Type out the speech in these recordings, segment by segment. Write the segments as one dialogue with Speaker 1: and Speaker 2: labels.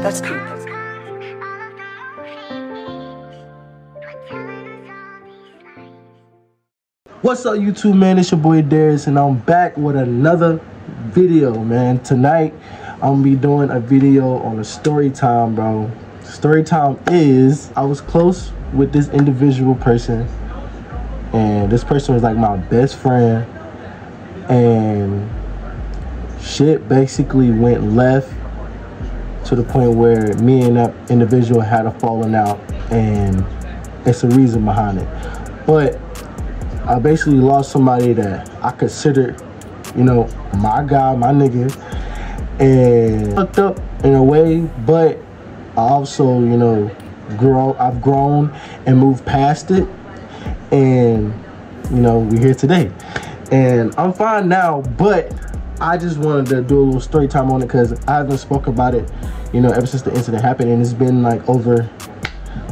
Speaker 1: That's cool.
Speaker 2: What's up, YouTube, man? It's your boy Darius, and I'm back with another video, man. Tonight, I'm gonna be doing a video on a story time, bro. Story time is, I was close with this individual person, and this person was like my best friend, and shit basically went left to the point where me and that individual had a falling out, and it's a reason behind it. But I basically lost somebody that I considered, you know, my guy, my nigga, and fucked up in a way, but I also, you know, I've grown and moved past it, and, you know, we're here today. And I'm fine now, but I just wanted to do a little story time on it because I haven't spoke about it, you know, ever since the incident happened, and it's been like over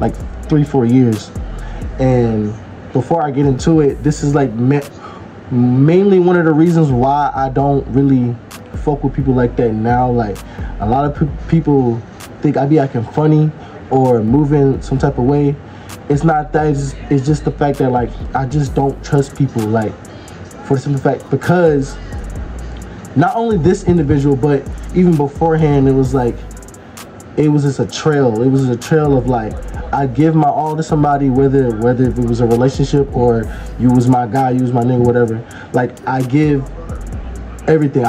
Speaker 2: like 3-4 years. And before I get into it, this is like mainly one of the reasons why I don't really fuck with people like that now. Like, a lot of people think I be acting funny or moving some type of way. It's not that, it's just the fact that, like, I just don't trust people, like, for the simple fact, because not only this individual, but even beforehand, it was like, it was just a trail. It was a trail of, like, I give my all to somebody, whether it was a relationship or you was my guy, you was my nigga, whatever. Like, I give everything.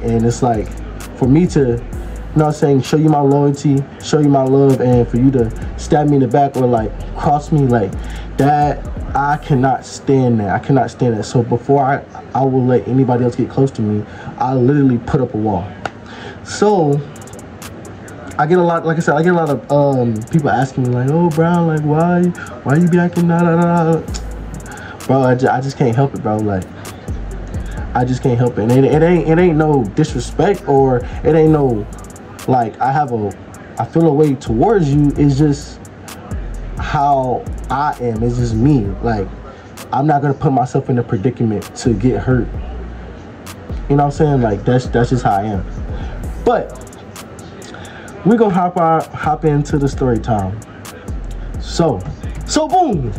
Speaker 2: And it's like, for me to, you know what I'm saying, show you my loyalty, show you my love, and for you to stab me in the back or like cross me like that, I cannot stand that. I cannot stand that. So before I will let anybody else get close to me, I literally put up a wall. So I get a lot, like I said, I get a lot of people asking me like, oh, Brown, like, why you be acting da. Bro, I just can't help it, bro. Like, I just can't help it. And it ain't no disrespect, or it ain't no, like, I feel a way towards you. It's just how I am. It's just me. Like, I'm not gonna put myself in a predicament to get hurt. You know what I'm saying? Like, that's just how I am. But we're gonna hop into the story time. So boom.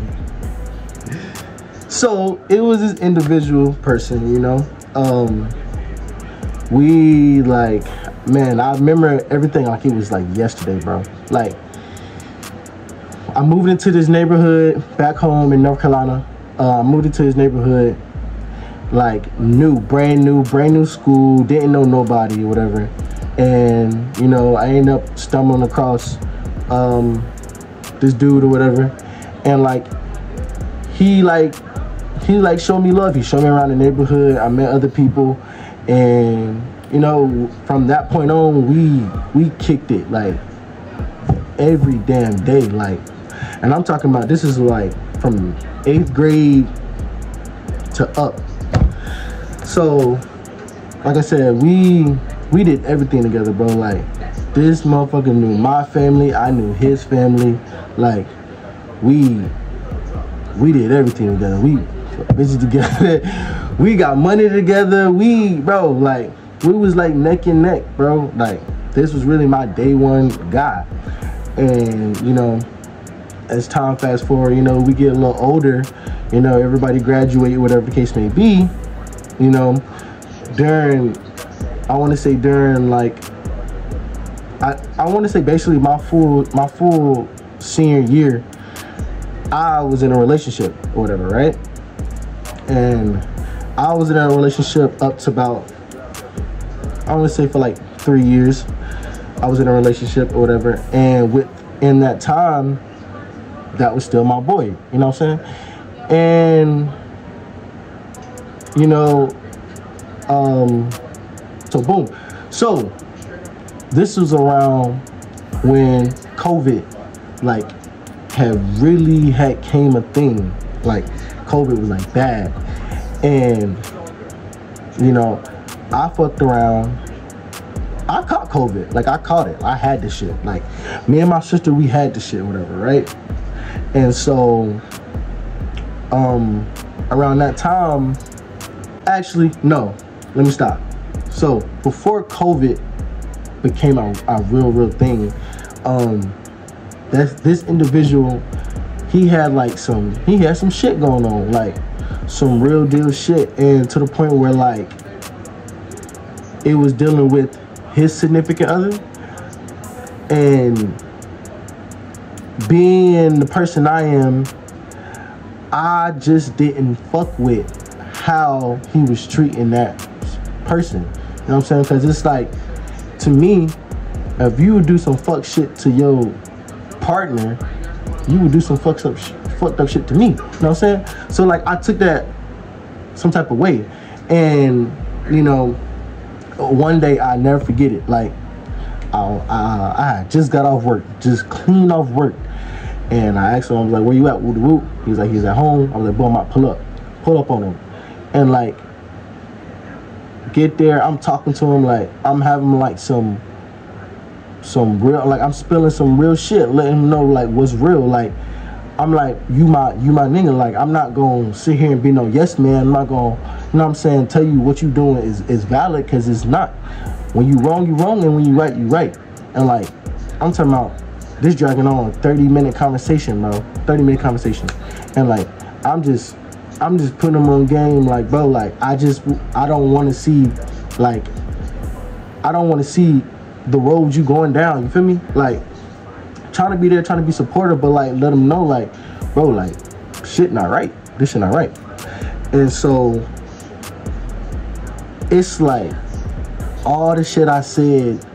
Speaker 2: So it was this individual person, you know. We, like, man, I remember everything like it was like yesterday, bro. Like, I moved into this neighborhood back home in North Carolina. I moved into this neighborhood, like, brand new school, didn't know nobody or whatever. And, you know, I ended up stumbling across this dude or whatever, and like he showed me love. He showed me around the neighborhood. I met other people, and, you know, from that point on, we kicked it like every damn day. Like, and I'm talking about, this is like from 8th grade to up. So like I said, we did everything together, bro. Like, this motherfucker knew my family, I knew his family. Like, we did everything together. We bitches together. We got money together. Bro, like, we was like neck and neck, bro. Like, this was really my day one guy. And, you know, as time fast forward, you know, we get a little older, you know, everybody graduate, whatever the case may be, you know, I want to say during, like, I want to say basically my full senior year, I was in a relationship or whatever, right? And I was in a relationship up to about, I want to say for like 3 years, I was in a relationship or whatever. And within that time, that was still my boy, you know what I'm saying? And, you know, so boom. So this was around when COVID, like, came a thing. Like, COVID was like bad. And, you know, I fucked around. I caught COVID. Like, I caught it. I had this shit. Like, me and my sister, we had this shit, whatever, right? And so, around that time, actually, no, let me stop. So, before COVID became a real thing. This individual, he had some shit going on, like some real deal shit, and to the point where like it was dealing with his significant other. And being the person I am, I just didn't fuck with how he was treating that person. You know what I'm saying? Because it's like, to me, if you would do some fuck shit to your partner, you would do some fucked up shit to me. You know what I'm saying? So like, I took that some type of way. And, you know, one day I never forget it. Like, I had just got off work, just clean off work, and I asked him, I was like, where you at? Woo woo. He's like, he's at home. I was like, boom, I pull up on him, and like get there. I'm talking to him, like I'm having like some real, like I'm spilling some real shit, letting him know like what's real. Like I'm like, you my nigga. Like I'm not gonna sit here and be no yes man. I'm not gonna, you know what I'm saying, tell you what you doing is valid, because it's not. When you wrong, you wrong, and when you right, you right. And like, I'm talking about this dragging on 30-minute conversation, bro. 30-minute conversation. And like, I'm just putting them on game, like, bro, like I don't want to see, like, I don't want to see the road you going down, you feel me? Like, trying to be there, trying to be supportive, but like let them know, like, bro, like shit not right. This shit not right. And so it's like all the shit I said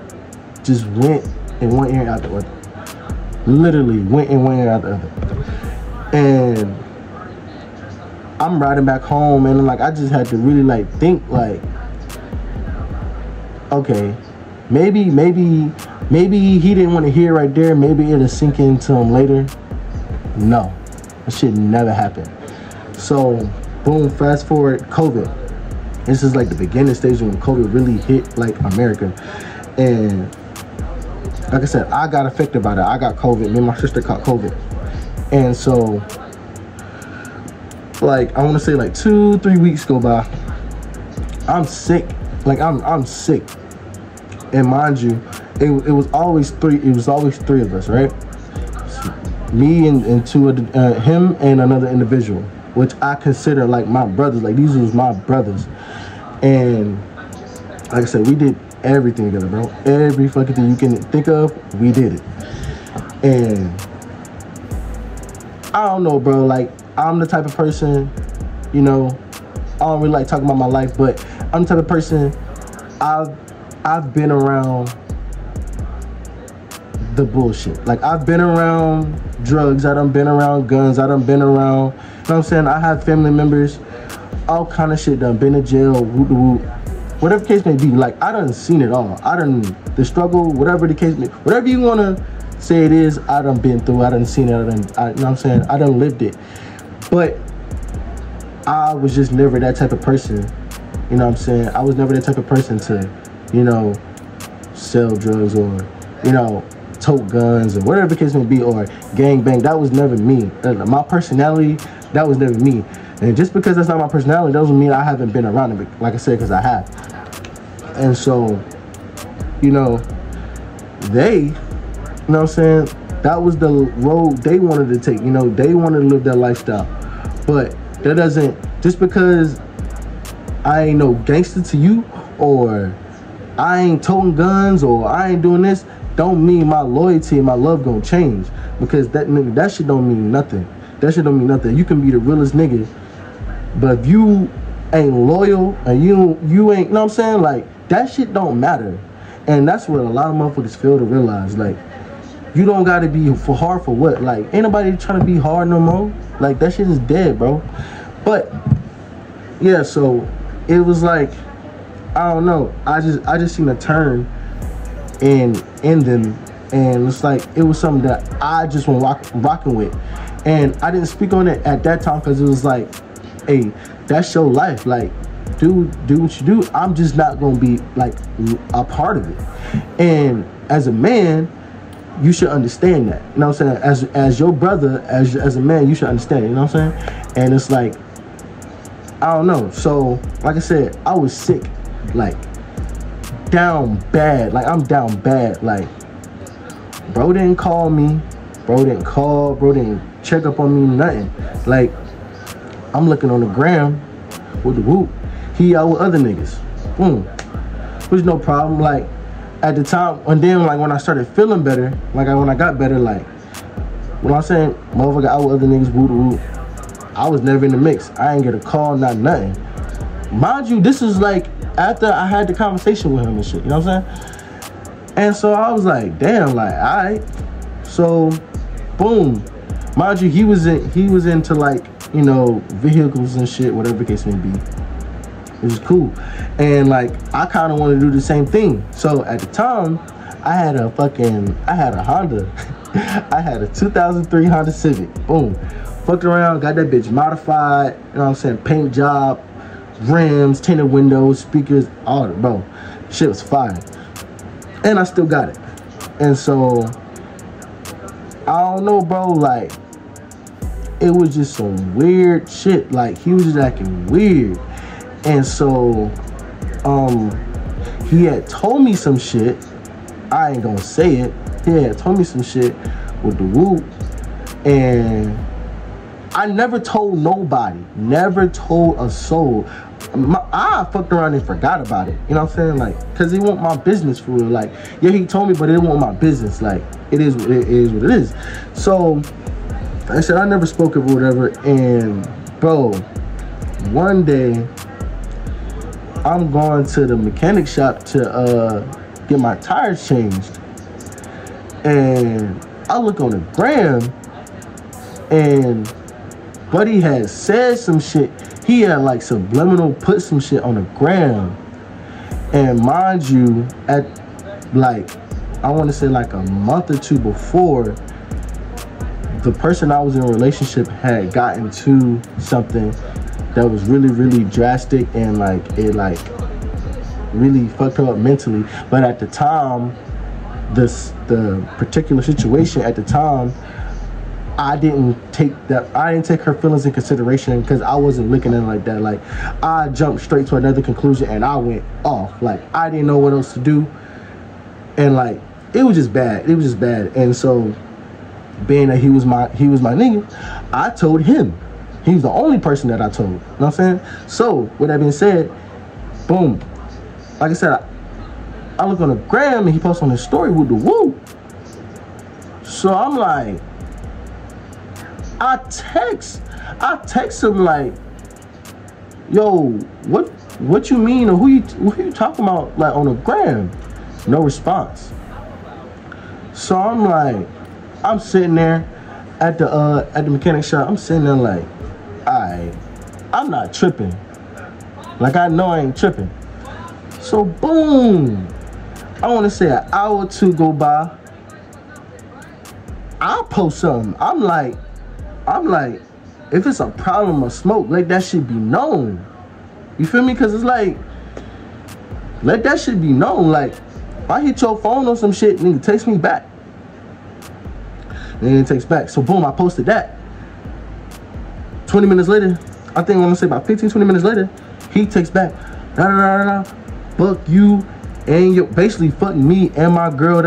Speaker 2: just went in one ear out the other. Literally went in one ear out the other. And I'm riding back home, and like I just had to really like think, like, okay, maybe he didn't want to hear right there. Maybe it'll sink into him later. No, that shit never happened. So boom, fast forward, COVID. This is like the beginning stage when COVID really hit like America. And like I said, I got affected by that. I got COVID. Me and my sister caught COVID. And so like I want to say like 2-3 weeks go by. I'm sick. Like I'm sick. And mind you, it was always three of us, right? Me and two of him and another individual, which I consider like my brothers. Like these was my brothers. And like I said, we did everything together, bro. Every fucking thing you can think of, we did it. And I don't know, bro, like I'm the type of person, you know, I don't really like talking about my life, but I'm the type of person, I've been around the bullshit. Like I've been around drugs, I done been around guns, I done been around, you know what I'm saying? I have family members, all kind of shit, done been in jail, whatever the case may be. Like I done seen it all. I done the struggle, whatever the case may, whatever you wanna say it is, I done been through, I done seen it, you know what I'm saying? I done lived it. But I was just never that type of person, you know what I'm saying? I was never that type of person to, you know, sell drugs or, you know, tote guns or whatever the case may be, or gang bang. That was never me. My personality, that was never me. And just because that's not my personality, doesn't mean I haven't been around it, like I said, because I have. And so, you know, they, you know what I'm saying, that was the road they wanted to take. You know, they wanted to live that lifestyle. But that doesn't, just because I ain't no gangster to you, or I ain't toting guns, or I ain't doing this, don't mean my loyalty and my love gonna change. Because that shit don't mean nothing. That shit don't mean nothing. You can be the realest nigga, but if you ain't loyal and you ain't, you know what I'm saying? Like, that shit don't matter. And that's what a lot of motherfuckers fail to realize. Like, you don't gotta be hard for what? Like, ain't nobody trying to be hard no more. Like, that shit is dead, bro. But yeah, so it was like, I don't know. I just seen a turn in them, and it's like it was something that I just went rocking with. And I didn't speak on it at that time because it was like, hey, that's your life. Like, do what you do. I'm just not gonna be like a part of it. And as a man, you should understand that. You know what I'm saying? As your brother, as a man, you should understand it. You know what I'm saying? And it's like, I don't know. So like I said, I was sick. Like down bad. Like, I'm down bad. Like, bro didn't call me. Bro didn't call. Bro didn't check up on me, nothing. Like, I'm looking on the gram with the whoop. He out with other niggas. Boom. Which no problem. Like, at the time, and then like when I started feeling better, like when I got better, like when I'm saying motherfucker out with other niggas, woo woo, I was never in the mix. I ain't get a call, not nothing. Mind you, this is like after I had the conversation with him and shit, you know what I'm saying? And so I was like, damn, like, alright. So, boom. Mind you, he was into like, you know, vehicles and shit, whatever the case may be. It was cool. And like, I kind of wanted to do the same thing. So at the time, I had a Honda. I had a 2003 Honda Civic. Boom. Fucked around, got that bitch modified, you know what I'm saying? Paint job, rims, tinted windows, speakers, all that, bro. Shit was fire. And I still got it. And so, I don't know, bro, like, it was just some weird shit. Like, he was just acting weird. And so, he had told me some shit. I ain't gonna say it. He had told me some shit with the whoop. And I never told nobody. Never told a soul. I fucked around and forgot about it. You know what I'm saying? Like, cause it wasn't my business for real. Like, yeah, he told me, but it wasn't my business. Like, it is what it is. So, like I said, I never spoke of it or whatever. And, bro, one day, I'm going to the mechanic shop to get my tires changed. And I look on the gram, and buddy had said some shit. He had like subliminal put some shit on the gram. And mind you, at like, I want to say like a month or two before, the person I was in a relationship had gotten to something that was really, really drastic, and like it like really fucked her up mentally. But at the time, the particular situation at the time, I didn't take her feelings in consideration, because I wasn't looking at it like that. Like, I jumped straight to another conclusion and I went off. Like, I didn't know what else to do, and like it was just bad. It was just bad. And so, being that he was my nigga, I told him. He's the only person that I told. You know what I'm saying? So, with that being said, boom. Like I said, I look on the gram and he posts on his story with the woo. So I'm like, I text him like, yo, what you mean, or who you talking about, like, on the gram? No response. So I'm like, I'm sitting there at the mechanic shop. I'm sitting there like, I'm not tripping. Like, I know I ain't tripping. So boom, I want to say an hour or two go by, I'll post something. I'm like, if it's a problem or smoke, let that shit be known. You feel me? Because it's like, let that shit be known. Like, if I hit your phone on some shit, nigga, text me back. And then it takes back. So boom, I posted that. 20 minutes later, I think I want to say about 15, 20 minutes later, he takes back, fuck you, and you basically fuck me and my girl,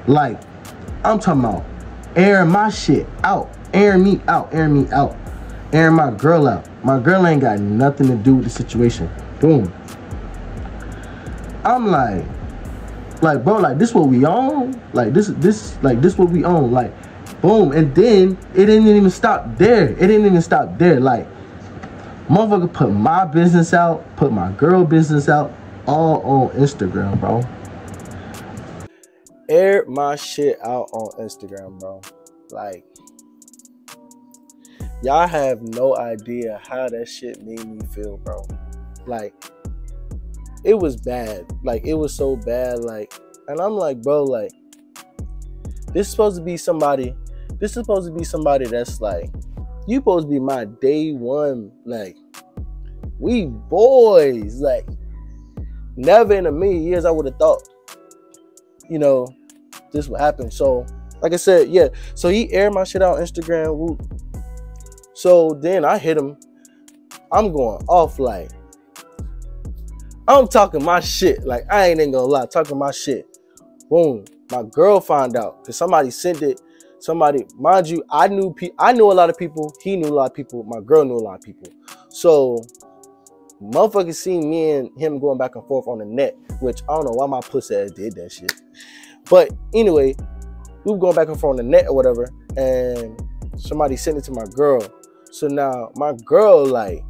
Speaker 2: Like, I'm talking about airing my shit out, airing me out, airing my girl out. My girl ain't got nothing to do with the situation. Boom. I'm like, bro, like, this what we own? Like, this what we own? Like, boom. And then it didn't even stop there. Like, motherfucker put my business out, put my girl business out, all on Instagram, bro. Aired my shit out on Instagram, bro. Like, y'all have no idea how that shit made me feel, bro. Like, it was bad. Like, it was so bad. Like, and I'm like, bro, like, this is supposed to be somebody that's like, you supposed to be my day one. Like, we boys. Like, never in a million years I would have thought, you know, this would happen. So, like I said, yeah. So he aired my shit out on Instagram. Whoop. So then I hit him. I'm going off like, I'm talking my shit. Like, I ain't even gonna lie, talking my shit. Boom. My girl found out because somebody sent it. Somebody, mind you, I knew a lot of people. He knew a lot of people. My girl knew a lot of people. So, motherfuckers seen me and him going back and forth on the net, which I don't know why my pussy ass did that shit. But anyway, we were going back and forth on the net or whatever, and somebody sent it to my girl. So now my girl, like,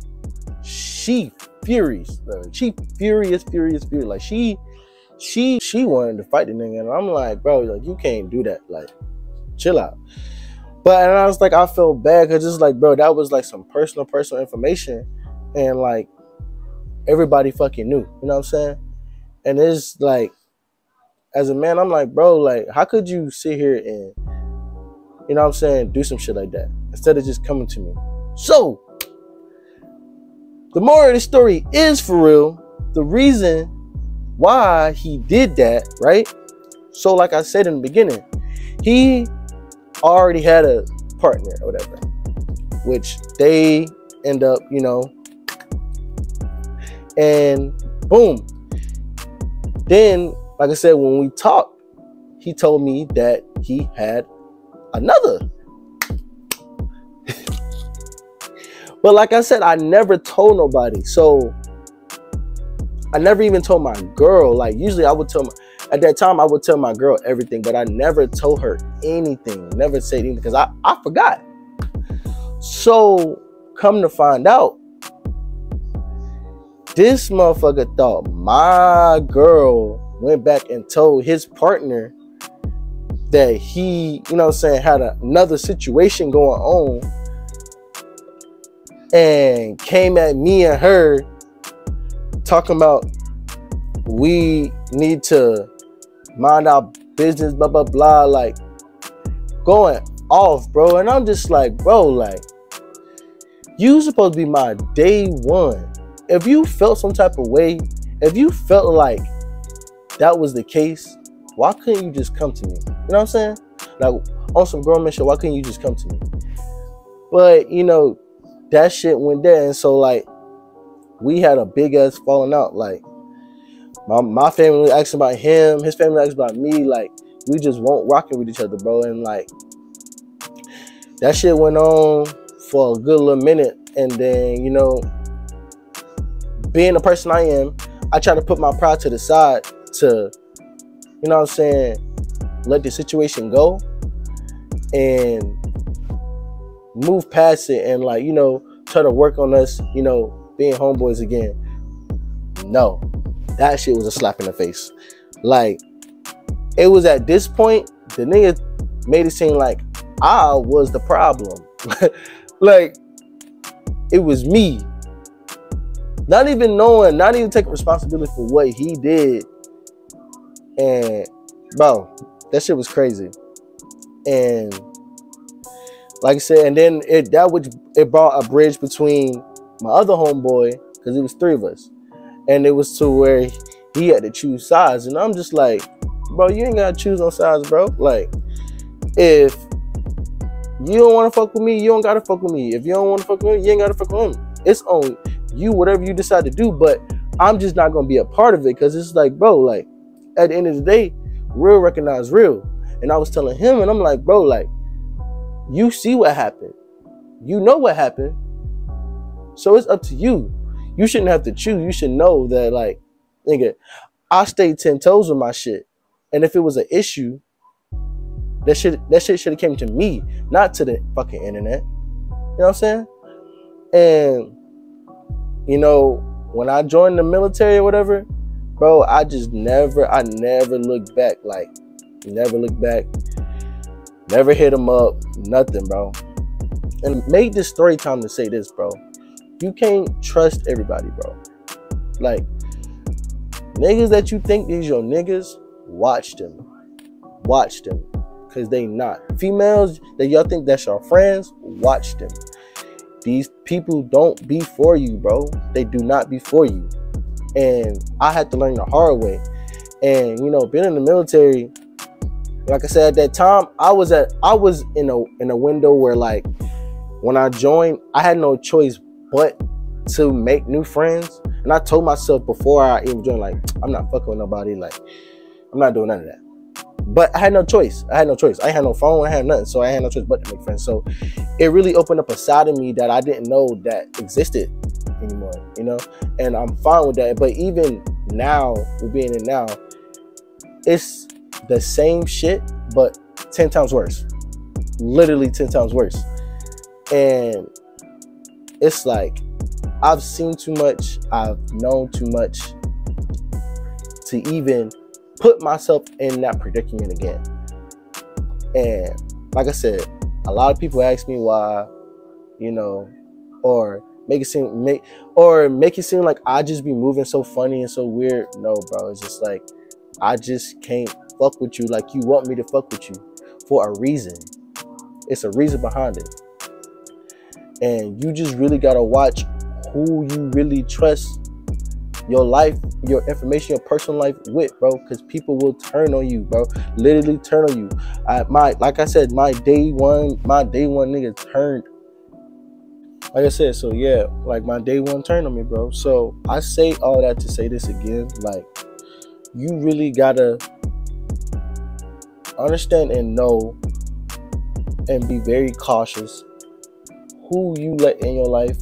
Speaker 2: she furious. She furious. Like, she wanted to fight the nigga, and I'm like, bro, like, you can't do that. Like, chill out. But and I was like, I felt bad because it's like, bro, that was like some personal information, and like everybody fucking knew. You know what I'm saying? And it's like, as a man, I'm like, bro, like, how could you sit here and, you know what I'm saying, do some shit like that instead of just coming to me? So, the moral of the story is, for real, the reason why he did that, right? So, like I said in the beginning, he already had a partner or whatever, which they end up, you know, and boom. Then, like I said, when we talked, he told me that he had another. But like I said, I never told nobody. So I never even told my girl. Like, usually I would tell at that time I would tell my girl everything, but I never told her anything. Never said anything because I forgot. So come to find out, this motherfucker thought my girl went back and told his partner that he, you know what I'm saying, had another situation going on, and came at me and her talking about we need to mind our business, blah, blah, blah, like going off, bro. And I'm just like, bro, like, you supposed to be my day one. If you felt some type of way, if you felt like that was the case, why couldn't you just come to me? You know what I'm saying? Like, on some grown man shit, why couldn't you just come to me? But, you know, that shit went there. And so, like, we had a big ass falling out. Like, my family was asking about him, his family asked about me. Like, we just won't rocking with each other, bro. And like, that shit went on for a good little minute. And then, you know, being the person I am, I try to put my pride to the side to, you know what I'm saying, let the situation go and move past it and, like, you know, try to work on us, you know, being homeboys again. No, that shit was a slap in the face. Like, it was at this point, the nigga made it seem like I was the problem. Like, it was me. Not even knowing, not even taking responsibility for what he did. And, bro, that shit was crazy. And, like I said, and then it brought a bridge between my other homeboy, because it was three of us. And it was to where he had to choose sides. And I'm just like, bro, you ain't gotta choose no sides, bro. Like, if you don't want to fuck with me, you don't gotta fuck with me. If you don't want to fuck with me, you ain't gotta fuck with him. It's on you, whatever you decide to do. But I'm just not gonna be a part of it, because it's like, bro, like, at the end of the day, real recognize real. And I was telling him, and I'm like, bro, like, you see what happened. You know what happened. So it's up to you. You shouldn't have to choose. You should know that, like, nigga, I stayed 10 toes with my shit. And if it was an issue, that shit should have came to me, not to the fucking internet. You know what I'm saying? And, you know, when I joined the military or whatever, bro, I never looked back. Like, never looked back. Never hit him up. Nothing, bro. And made this story time to say this, bro. You can't trust everybody, bro. Like, niggas that you think is your niggas, watch them. Watch them. Because they not. Females that y'all think that's your friends, watch them. These people don't be for you, bro. They do not be for you. And I had to learn the hard way. And, you know, being in the military, like I said, at that time, I was in a window where, like, when I joined, I had no choice but to make new friends, And I told myself before I even joined, like, I'm not fucking with nobody. Like, I'm not doing none of that. But I had no choice. I had no phone. I had nothing. So I had no choice but to make friends. So it really opened up a side of me that I didn't know that existed anymore, you know? And I'm fine with that. But even now, with being in now, it's the same shit, but 10 times worse. Literally 10 times worse. And it's like, I've seen too much, I've known too much to even put myself in that predicament again. And like I said, a lot of people ask me why, you know, or make it seem like I just be moving so funny and so weird. No, bro, it's just like I just can't fuck with you like you want me to fuck with you for a reason. It's a reason behind it. And you just really gotta watch who you really trust your life, your information, your personal life with, bro, because people will turn on you, bro. Literally turn on you. Like I said, my day one nigga turned. Like I said, so yeah, like my day one turned on me, bro. So I say all that to say this again, like, you really gotta understand and know and be very cautious who you let in your life,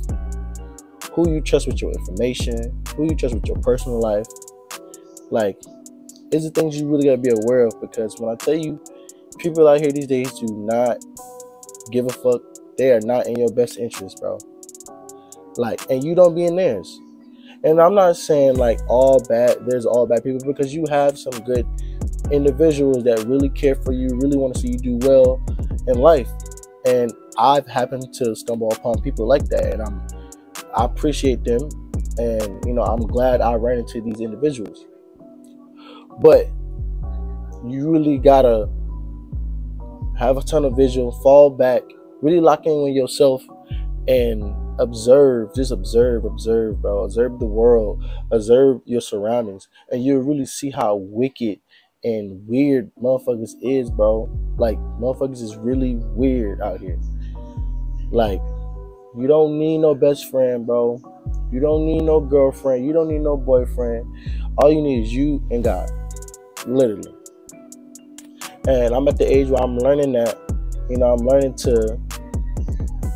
Speaker 2: who you trust with your information, who you trust with your personal life. Like, it's the things you really gotta be aware of, because when I tell you, people out here these days do not give a fuck. They are not in your best interest, bro. Like, and you don't be in theirs. And I'm not saying like there's all bad people, because you have some good individuals that really care for you, really want to see you do well in life. And I've happened to stumble upon people like that, and I appreciate them, and you know, I'm glad I ran into these individuals. But you really gotta have a ton of vision, fall back, really lock in with yourself, and observe. Just observe, bro. Observe the world, observe your surroundings, and you'll really see how wicked and weird motherfuckers is, bro. Like, motherfuckers is really weird out here. Like, you don't need no best friend, bro. You don't need no girlfriend. You don't need no boyfriend. All you need is you and God. Literally. And I'm at the age where I'm learning that, you know, I'm learning to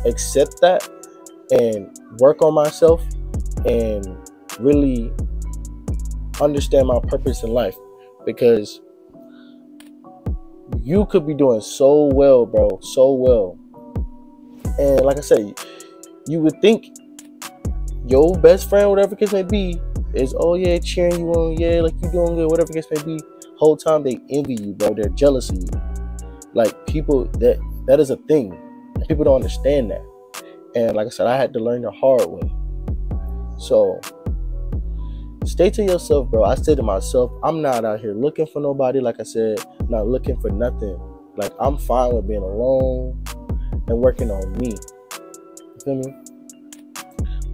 Speaker 2: accept that and work on myself and really understand my purpose in life. Because you could be doing so well, bro. So well. And like I said, you would think your best friend, whatever case may be, is, oh yeah, cheering you on, yeah, like you doing good, whatever case may be. Whole time they envy you, bro. They're jealous of you. Like, people, that is a thing. People don't understand that. And like I said, I had to learn the hard way. So stay to yourself, bro. I said to myself, I'm not out here looking for nobody. Like I said, not looking for nothing. Like, I'm fine with being alone and working on me. You feel me?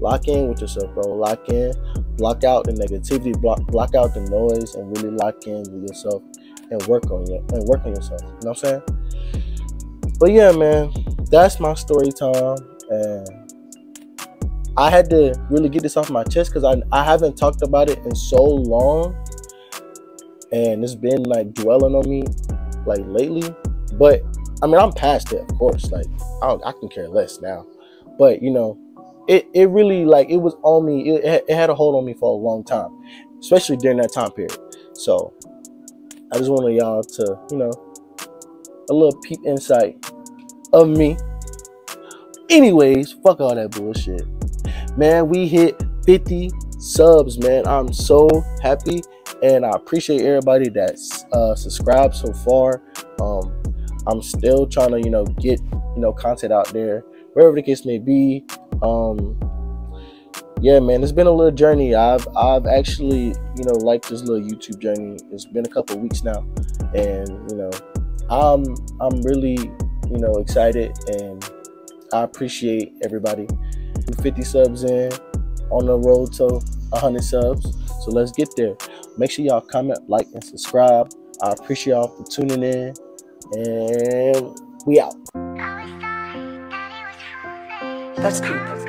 Speaker 2: Lock in with yourself, bro. Lock in. Block out the negativity. Block out the noise, and really lock in with yourself and work on yourself. You know what I'm saying? But yeah, man, that's my story time, and I had to really get this off my chest because I haven't talked about it in so long, and it's been like dwelling on me like lately. But I mean, I'm past it, of course. Like, I can care less now. But you know, it really, like, it was on me. It had a hold on me for a long time, especially during that time period. So I just wanted y'all to, you know, a little peep insight of me. Anyways, fuck all that bullshit, man. We hit 50 subs, man. I'm so happy, and I appreciate everybody that's subscribed so far. I'm still trying to, you know, get, you know, content out there, wherever the case may be. Yeah, man, it's been a little journey. I've actually, you know, liked this little YouTube journey. It's been a couple of weeks now, and you know, I'm really, you know, excited, and I appreciate everybody. 50 subs in, on the road to 100 subs. So let's get there. Make sure y'all comment, like, and subscribe. I appreciate y'all for tuning in, and we out.
Speaker 1: That's cool.